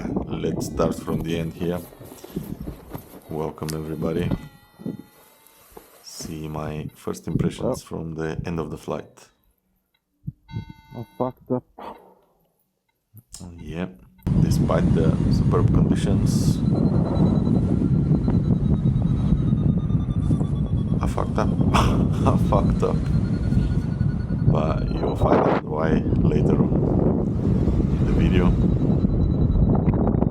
Let's start from the end here. Welcome everybody. See my first impressions from the end of the flight. I fucked up. Yeah, despite the superb conditions, I fucked up. I fucked up. But you'll find out why later on in the video.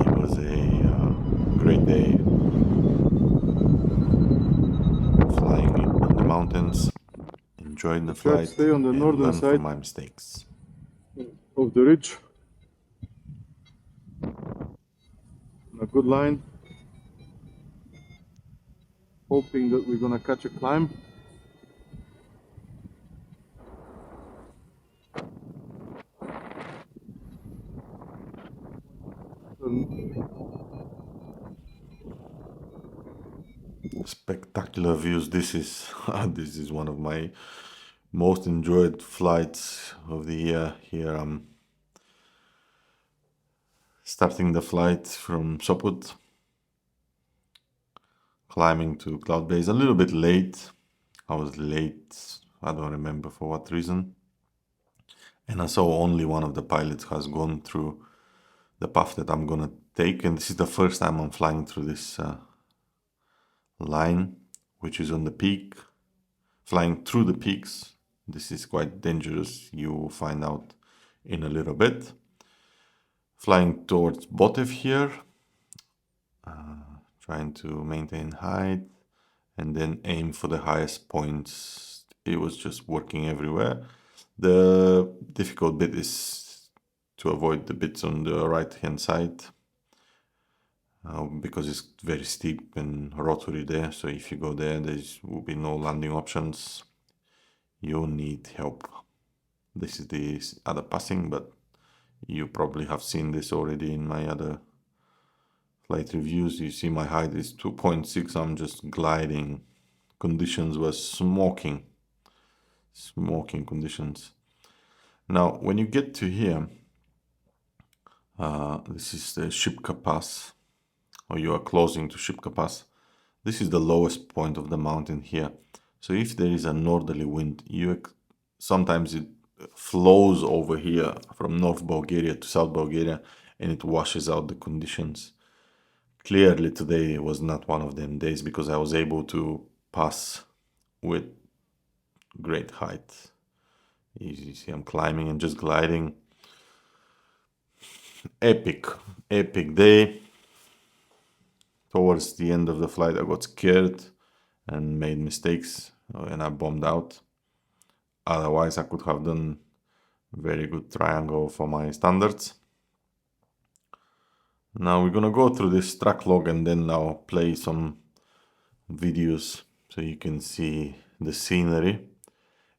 It was a great day flying in the mountains, enjoying the Try to flight, stay on the and northern learn side from my mistakes. of the ridge. A good line. Hoping that we're gonna catch a climb. Spectacular views. This is this is one of my most enjoyed flights of the year. Here I'm starting the flight from Sopot, climbing to Cloud Base a little bit late. I was late, I don't remember for what reason. And I saw only one of the pilots has gone through the path that I'm gonna take, and this is the first time I'm flying through this line, which is on the peak, flying through the peaks. This is quite dangerous, you will find out in a little bit. Flying towards Botev here, trying to maintain height and then aim for the highest points. It was just working everywhere. The difficult bit is to avoid the bits on the right hand side, because it's very steep and rotary there, so if you go there will be no landing options. You need help. This is the other passing, but you probably have seen this already in my other flight reviews. You see my height is 2.6. I'm just gliding. Conditions were smoking conditions. Now when you get to here, this is the Shipka Pass, or you are closing to Shipka Pass. This is the lowest point of the mountain here. So if there is a northerly wind, sometimes it flows over here from North Bulgaria to South Bulgaria and it washes out the conditions. Clearly today was not one of them days, because I was able to pass with great height. You see I'm climbing and just gliding. Epic day. Towards the end of the flight I got scared and made mistakes and I bombed out. Otherwise I could have done very good triangle for my standards. Now we're gonna go through this track log and then I'll play some videos so you can see the scenery.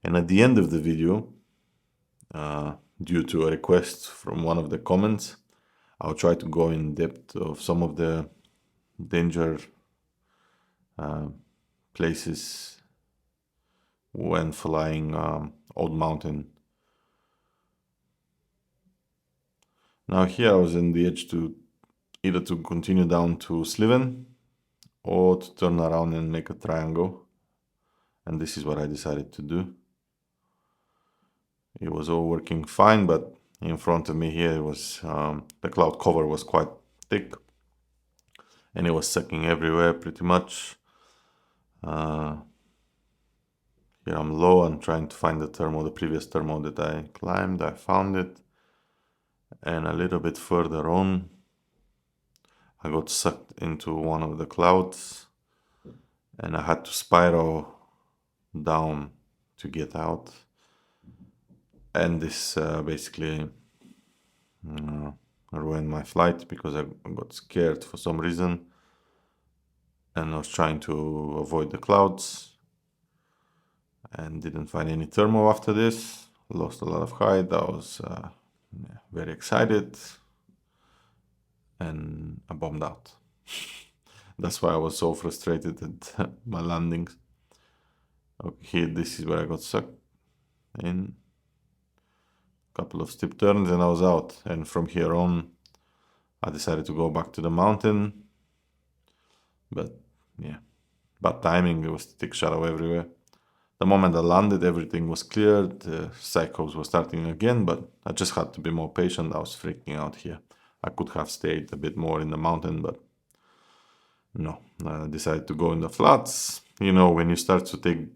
And at the end of the video, due to a request from one of the comments, I'll try to go in depth of some of the danger places when flying Old Mountain. Now here I was in the edge to either to continue down to Sliven or to turn around and make a triangle, and this is what I decided to do. It was all working fine, but in front of me here it was the cloud cover was quite thick and it was sucking everywhere pretty much. Here I'm low, I'm trying to find the previous thermal that I climbed. I found it, and a little bit further on I got sucked into one of the clouds and I had to spiral down to get out. And this basically ruined my flight because I got scared for some reason and I was trying to avoid the clouds and didn't find any thermal after this. Lost a lot of height. I was very excited and I bombed out. That's why I was so frustrated at my landings. Okay, this is where I got sucked in. Couple of steep turns and I was out, and from here on I decided to go back to the mountain, but yeah, bad timing. There was thick shadow everywhere. The moment I landed, everything was cleared. The cycles were starting again, but I just had to be more patient. I was freaking out here. I could have stayed a bit more in the mountain, but no, I decided to go in the flats. You know, when you start to take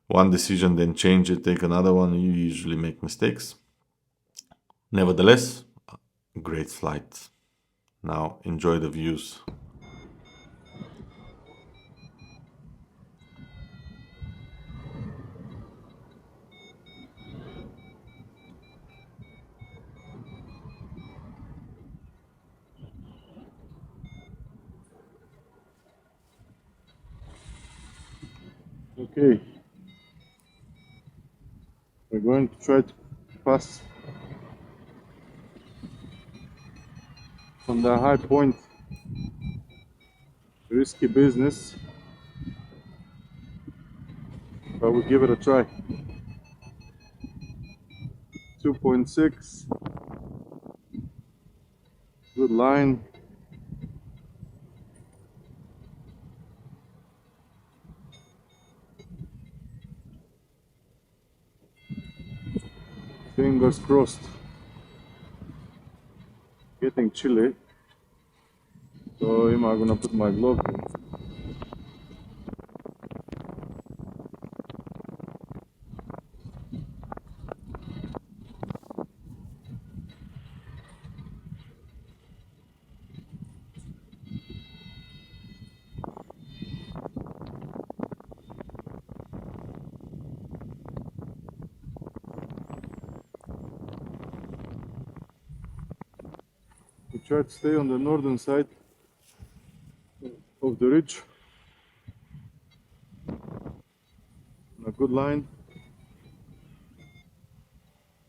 one decision, then change it, take another one, you usually make mistakes. Nevertheless, great flight. Now enjoy the views. Okay, we're going to try to pass from the high point. Risky business, but we'll give it a try. 2.6, good line. Fingers crossed. Getting chilly, so I'm gonna put my glove in. We try to stay on the northern side of the ridge. A good line.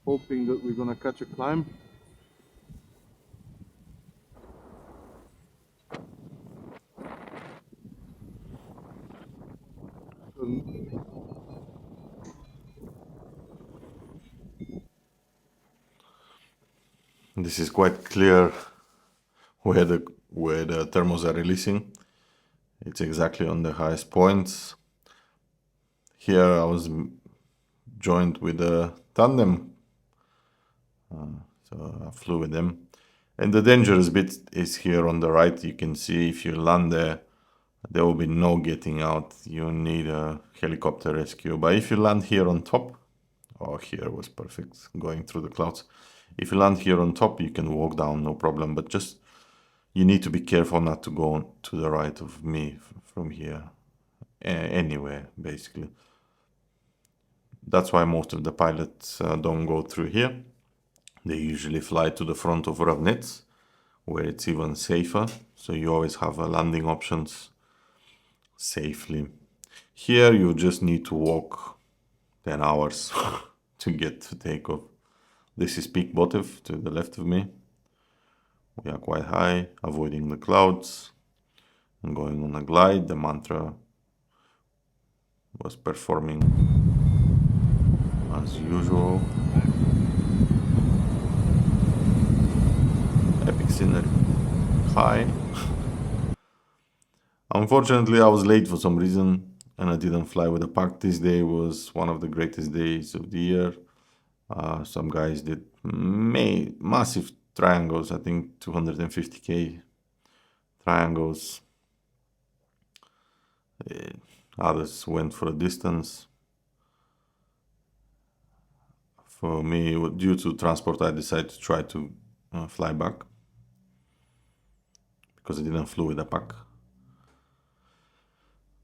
Hoping that we're gonna catch a climb. This is quite clear where the thermals are releasing. It's exactly on the highest points. Here I was joined with a tandem, so I flew with them. And the dangerous bit is here on the right. You can see if you land there will be no getting out. You need a helicopter rescue. But if you land here on top, oh, here was perfect, going through the clouds. If you land here on top, you can walk down, no problem. But just, you need to be careful not to go to the right of me from here. Anywhere, basically. That's why most of the pilots don't go through here. They usually fly to the front of Ravnets, where it's even safer. So you always have landing options safely. Here you just need to walk 10 hours to get to takeoff. This is peak Botev to the left of me. We are quite high, avoiding the clouds and going on a glide. The mantra was performing as usual. Epic scenery. High. Unfortunately, I was late for some reason and I didn't fly with a pack. This day was one of the greatest days of the year. Some guys did massive triangles, I think 250k triangles. Others went for a distance. For me, due to transport, I decided to try to fly back because I didn't flew with a pack.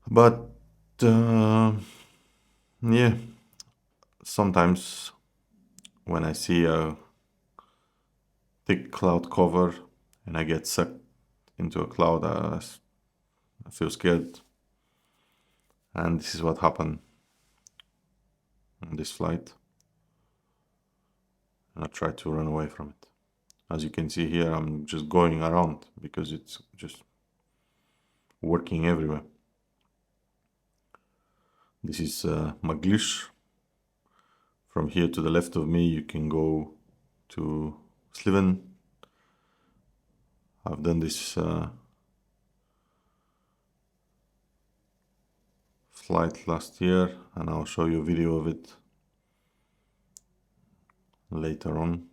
But yeah, sometimes when I see a thick cloud cover and I get sucked into a cloud, I feel scared. And this is what happened on this flight. And I tried to run away from it. As you can see here, I'm just going around because it's just working everywhere. This is Maglish. From here to the left of me, you can go to Sliven. I've done this flight last year, and I'll show you a video of it later on.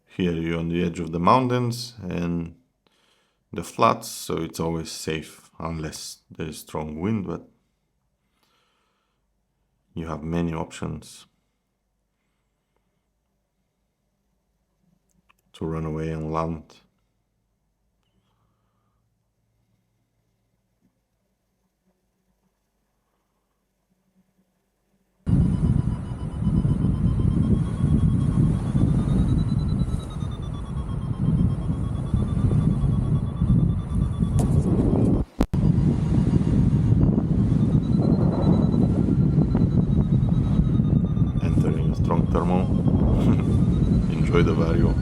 Here you're on the edge of the mountains and the flats, so it's always safe unless there's strong wind, but you have many options to run away and land. Entering a strong thermal. Enjoy the vario.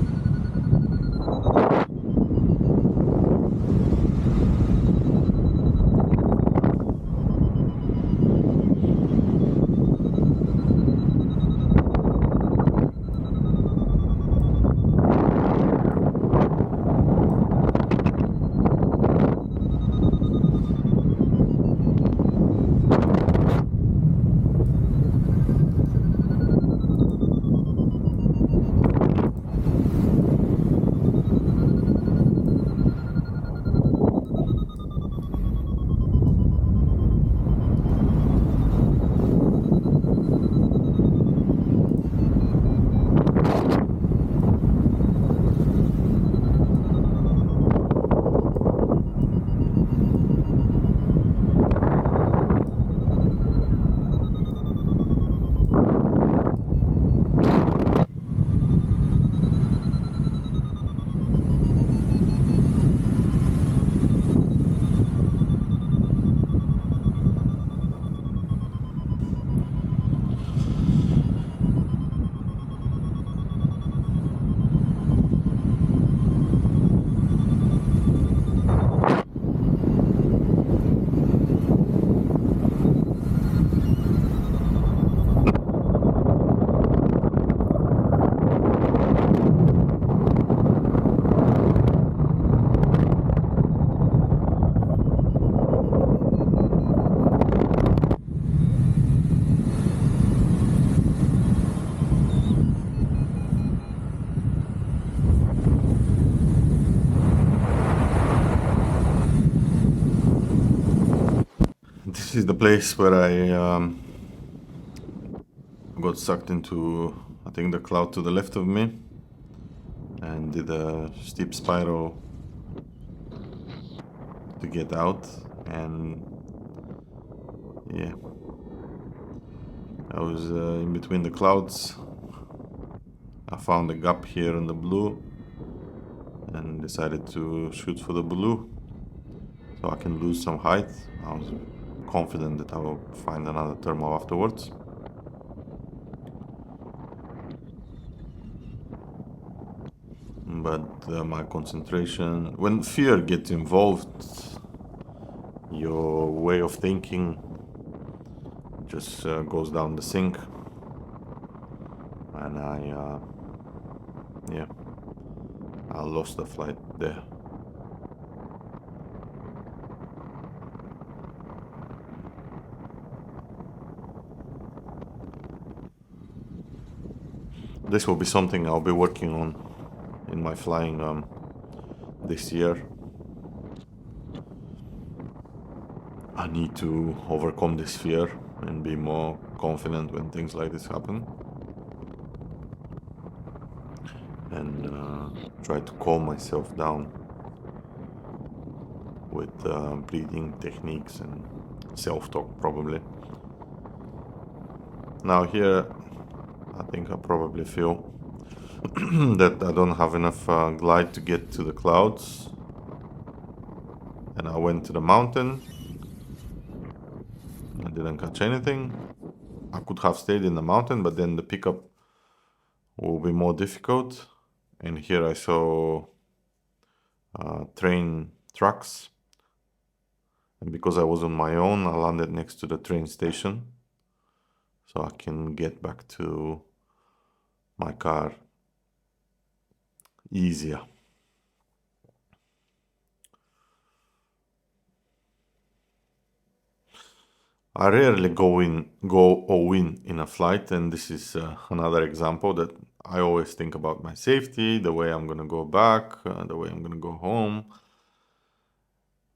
This is the place where I got sucked into, I think, the cloud to the left of me and did a steep spiral to get out. And yeah, I was in between the clouds. I found a gap here in the blue and decided to shoot for the blue so I can lose some height. I was confident that I will find another thermal afterwards. But my concentration, when fear gets involved, your way of thinking just goes down the sink. And I lost the flight there. This will be something I'll be working on in my flying this year. I need to overcome this fear and be more confident when things like this happen. And try to calm myself down with breathing techniques and self-talk probably. Now here I think I probably feel that I don't have enough glide to get to the clouds, and I went to the mountain. I didn't catch anything. I could have stayed in the mountain, but then the pickup will be more difficult. And here I saw train tracks, And because I was on my own, I landed next to the train station, so I can get back to my car easier. I rarely go all in a flight, and this is another example that I always think about my safety, the way I'm gonna go back, the way I'm gonna go home,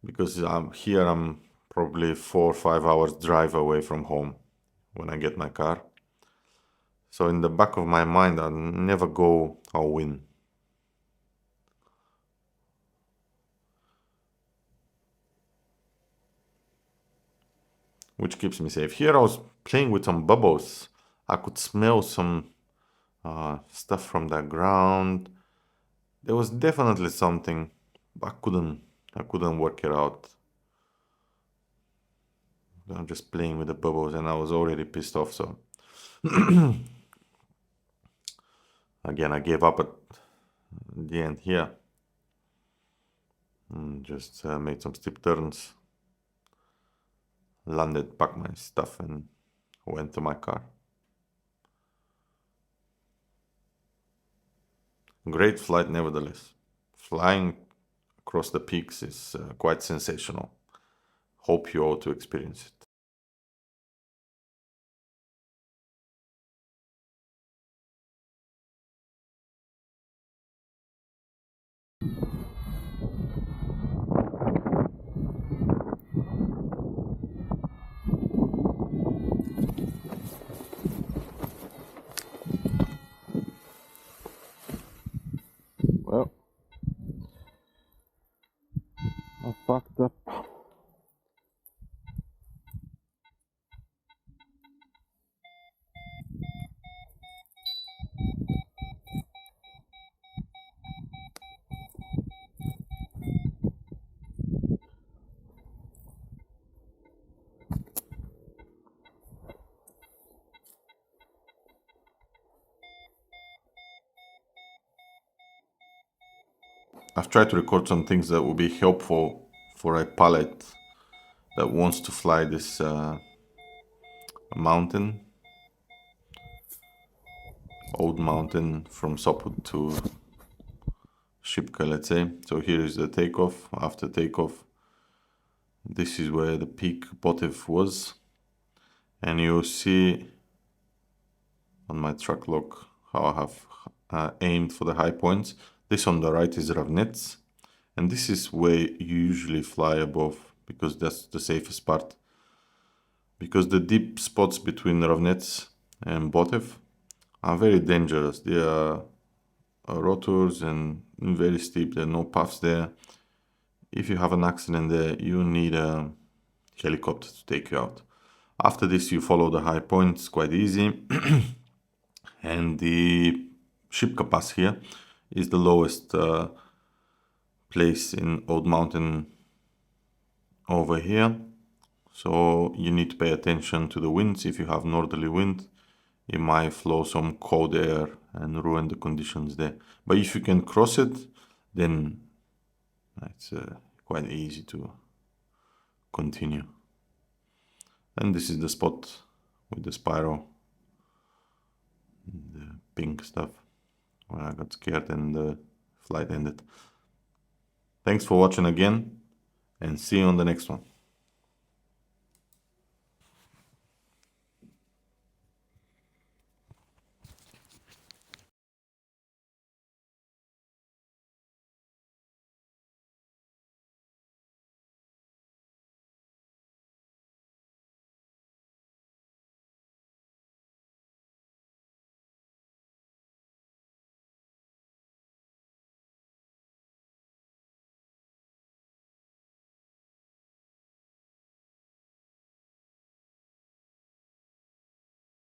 because I'm probably 4 or 5 hours drive away from home when I get my car. So in the back of my mind, I never go all in. Which keeps me safe. Here I was playing with some bubbles. I could smell some stuff from the ground. There was definitely something. I couldn't work it out. I'm just playing with the bubbles, and I was already pissed off. So again, I gave up at the end here. And just made some steep turns, landed, packed my stuff, and went to my car. Great flight, nevertheless. Flying across the peaks is quite sensational. Hope you all to experience it. Well, I fucked up. I've tried to record some things that will be helpful for a pilot that wants to fly this mountain, old mountain from Sopot to Shipka, let's say. So here is the takeoff. After takeoff, this is where the peak Botev was, and you'll see on my track log how I have aimed for the high points. This on the right is Ravnets, and this is where you usually fly above, because that's the safest part. Because the deep spots between Ravnets and Botev are very dangerous. They are rotors and very steep. There are no paths there. If you have an accident there, you need a helicopter to take you out. After this, you follow the high points quite easy. And the Shipka Pass here is the lowest place in Old Mountain over here. So you need to pay attention to the winds. If you have northerly wind, it might flow some cold air and ruin the conditions there. But if you can cross it, then it's quite easy to continue. And this is the spot with the spiral, the pink stuff, where I got scared and the flight ended. Thanks for watching again, and see you on the next one.